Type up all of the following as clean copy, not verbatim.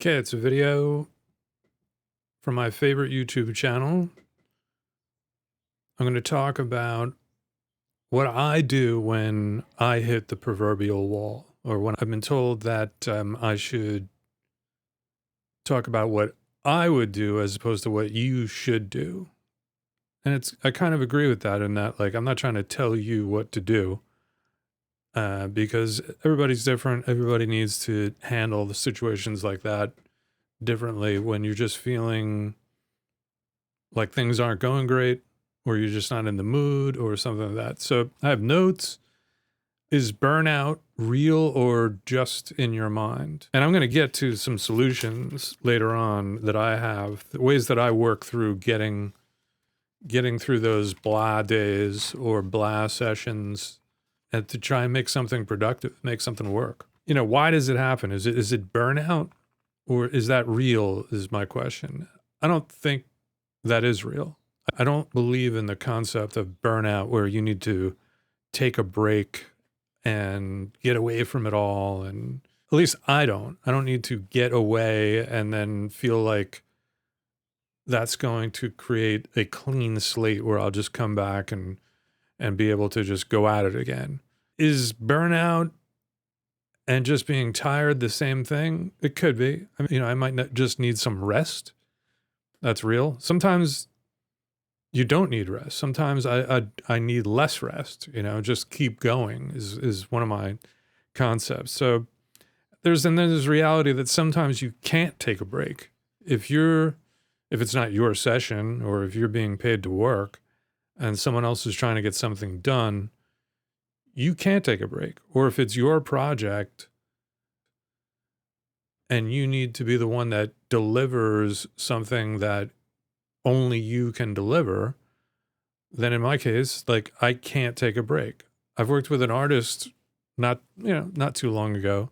Okay, it's a video from my favorite YouTube channel. I'm going to talk about what I do when I hit the proverbial wall, or when I've been told that I should talk about what I would do as opposed to what you should do. And I kind of agree with that in that, like, I'm not trying to tell you what to do because everybody's different. Everybody needs to handle the situations like that differently when you're just feeling like things aren't going great, or you're just not in the mood, or something like that. So I have notes. Is burnout real or just in your mind? And I'm going to get to some solutions later on that I have, the ways that I work through getting through those blah days or blah sessions, and to try and make something productive, make something work. You know, why does it happen? Is it burnout, or is that real, is my question. I don't think that is real. I don't believe in the concept of burnout where you need to take a break and get away from it all. And at least I don't need to get away and then feel like that's going to create a clean slate where I'll just come back and be able to just go at it again. Is burnout and just being tired the same thing? It could be. I mean, I might just need some rest. That's real. Sometimes you don't need rest. Sometimes I need less rest, just keep going is one of my concepts. So there's reality that sometimes you can't take a break. If it's not your session, or if you're being paid to work and someone else is trying to get something done, you can't take a break. Or if it's your project and you need to be the one that delivers something that only you can deliver, then in my case, like, I can't take a break. I've worked with an artist not too long ago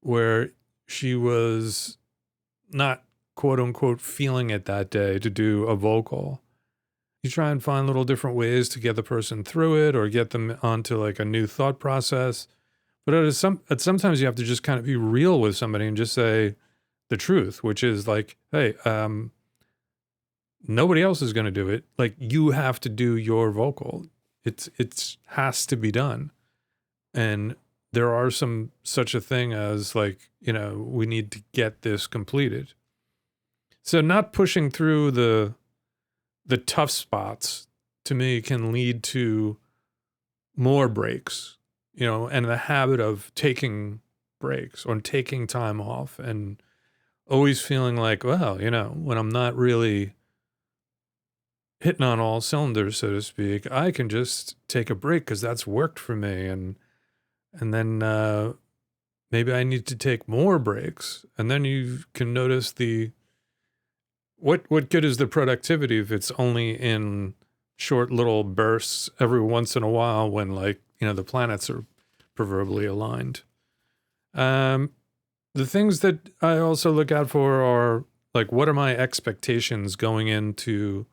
where she was not, quote unquote, feeling it that day to do a vocal. You try and find little different ways to get the person through it or get them onto like a new thought process. But sometimes you have to just kind of be real with somebody and just say the truth, which is like, hey, nobody else is going to do it. Like, you have to do your vocal. It has to be done. And there are such a thing as like, we need to get this completed. So not pushing through the tough spots, to me, can lead to more breaks, and the habit of taking breaks or taking time off and always feeling like, well, when I'm not really hitting on all cylinders, so to speak, I can just take a break because that's worked for me. And then maybe I need to take more breaks. And then you can notice what good is the productivity if it's only in short little bursts every once in a while when, like, the planets are proverbially aligned. The things that I also look out for are, like, what are my expectations going into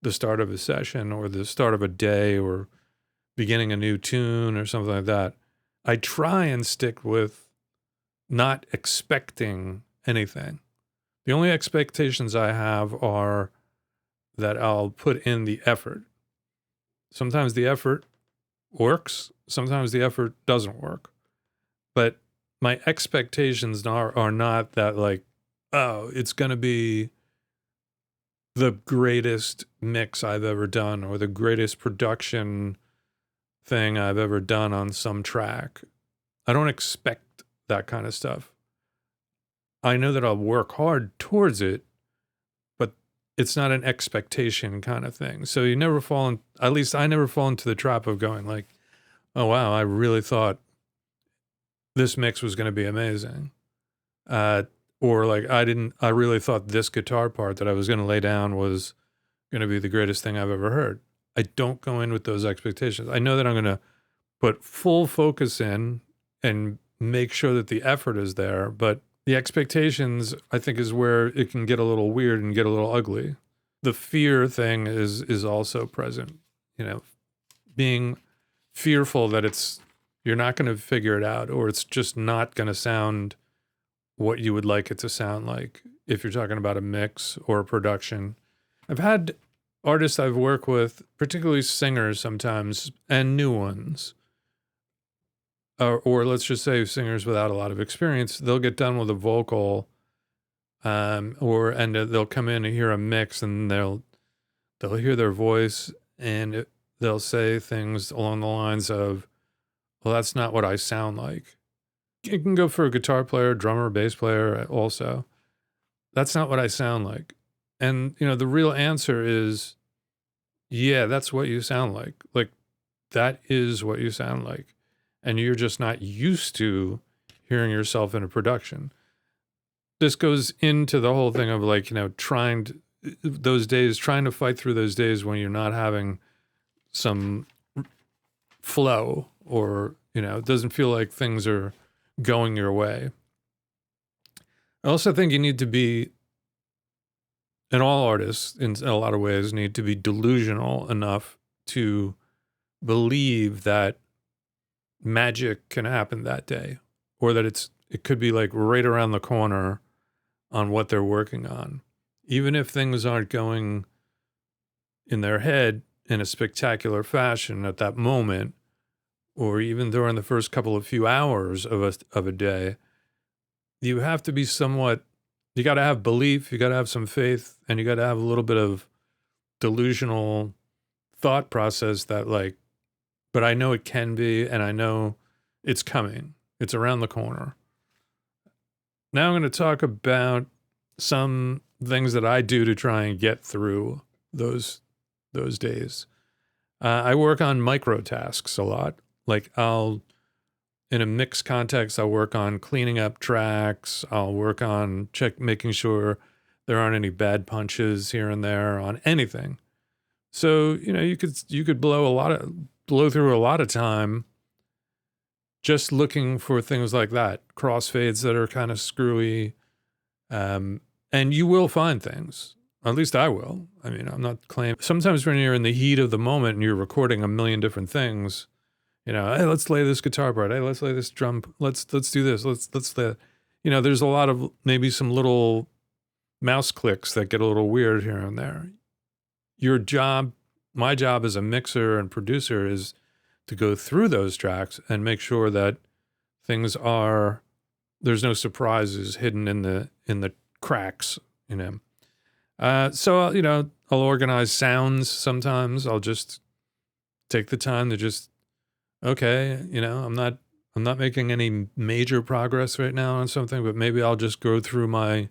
the start of a session or the start of a day or beginning a new tune or something like that. I try and stick with not expecting anything. The only expectations I have are that I'll put in the effort. Sometimes the effort works, sometimes the effort doesn't work. But my expectations are not that, like, oh, it's going to be the greatest mix I've ever done or the greatest production thing I've ever done on some track. I don't expect that kind of stuff. I know that I'll work hard towards it, but it's not an expectation kind of thing. So you never fall in, at least I never fall into the trap of going like, oh wow, I really thought this mix was going to be amazing. Or like, I really thought this guitar part that I was going to lay down was going to be the greatest thing I've ever heard. I don't go in with those expectations. I know that I'm going to put full focus in and make sure that the effort is there, but the expectations, I think, is where it can get a little weird and get a little ugly. The fear thing is also present, being fearful that you're not going to figure it out, or it's just not going to sound what you would like it to sound like if you're talking about a mix or a production. I've had artists I've worked with, particularly singers sometimes, and new ones, or let's just say singers without a lot of experience, they'll get done with a vocal, they'll come in and hear a mix, and they'll hear their voice, and they'll say things along the lines of, "Well, that's not what I sound like." It can go for a guitar player, drummer, bass player also. That's not what I sound like. And, the real answer is, yeah, that's what you sound like. Like, that is what you sound like. And you're just not used to hearing yourself in a production. This goes into the whole thing of like, trying to fight through those days when you're not having some flow, or, it doesn't feel like things are going your way. I also think you need to be, and all artists in a lot of ways need to be delusional enough to believe that magic can happen that day, or that it could be like right around the corner on what they're working on. Even if things aren't going in their head in a spectacular fashion at that moment, or even during the first couple of few hours of a day, you have to be you got to have belief, you got to have some faith, and you got to have a little bit of delusional thought process that like, but I know it can be, and I know it's coming. It's around the corner. Now I'm going to talk about some things that I do to try and get through those days. I work on micro tasks a lot. Like in a mix context, I'll work on cleaning up tracks. I'll work on making sure there aren't any bad punches here and there on anything. So, you could blow through a lot of time just looking for things like that, crossfades that are kind of screwy. And you will find things. At least I will. I mean, I'm not claiming. Sometimes when you're in the heat of the moment and you're recording a million different things, hey, let's lay this guitar part. Hey, let's lay this drum. Let's do this. Let's the, there's a lot of maybe some little mouse clicks that get a little weird here and there. My job as a mixer and producer is to go through those tracks and make sure that there's no surprises hidden in the cracks, So, I'll organize sounds sometimes. I'll just take the time to just, okay, I'm not making any major progress right now on something, but maybe I'll just go through my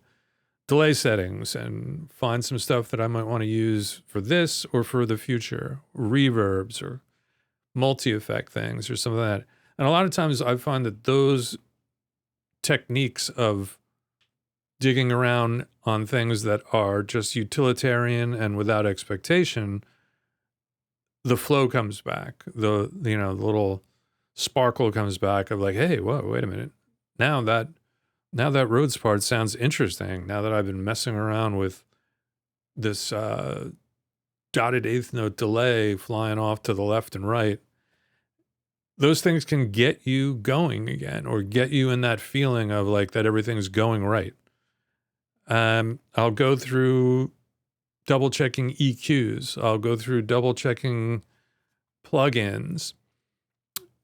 delay settings and find some stuff that I might want to use for this or for the future, reverbs or multi-effect things or some of that. And a lot of times I find that those techniques of digging around on things that are just utilitarian and without expectation, the flow comes back. The little sparkle comes back of like, hey, whoa, wait a minute. Now that Rhodes part sounds interesting. Now that I've been messing around with this dotted eighth note delay flying off to the left and right, those things can get you going again, or get you in that feeling of like that everything's going right. I'll go through double checking EQs. I'll go through double checking plugins,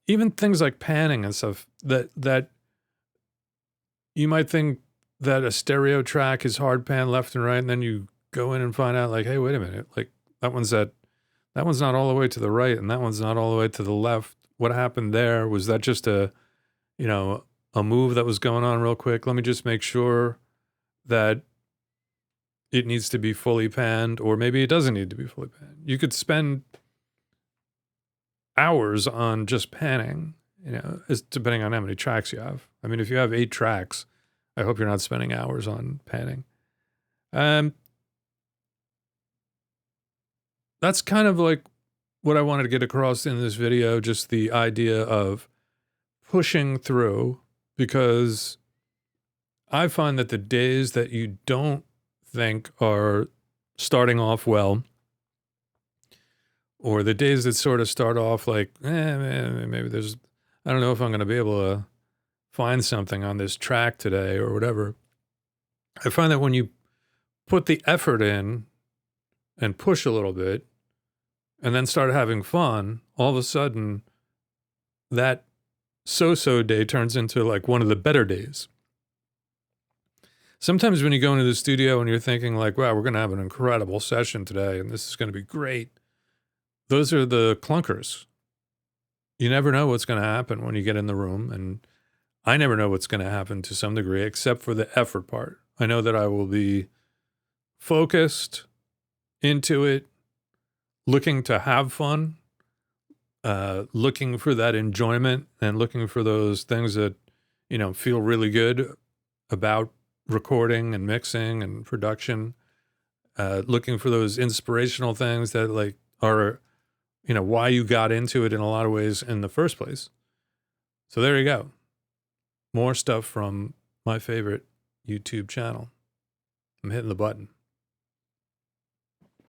even things like panning and stuff that you might think that a stereo track is hard pan left and right, and then you go in and find out like, hey, wait a minute, like that one's not all the way to the right, and that one's not all the way to the left. What happened there? Was that just a move that was going on real quick? Let me just make sure that it needs to be fully panned, or maybe it doesn't need to be fully panned. You could spend hours on just panning, depending on how many tracks you have. I mean, if you have 8 tracks, I hope you're not spending hours on panning. That's kind of like what I wanted to get across in this video, just the idea of pushing through, because I find that the days that you don't think are starting off well, or the days that sort of start off like, maybe I don't know if I'm going to be able to find something on this track today or whatever. I find that when you put the effort in and push a little bit and then start having fun, all of a sudden that so-so day turns into like one of the better days. Sometimes when you go into the studio and you're thinking like, wow, we're going to have an incredible session today and this is going to be great. Those are the clunkers. You never know what's going to happen when you get in the room. And I never know what's going to happen to some degree, except for the effort part. I know that I will be focused into it, looking to have fun, looking for that enjoyment and looking for those things that, you know, feel really good about recording and mixing and production, looking for those inspirational things that like are, you know, why you got into it in a lot of ways in the first place. So there you go. More stuff from my favorite YouTube channel. I'm hitting the button.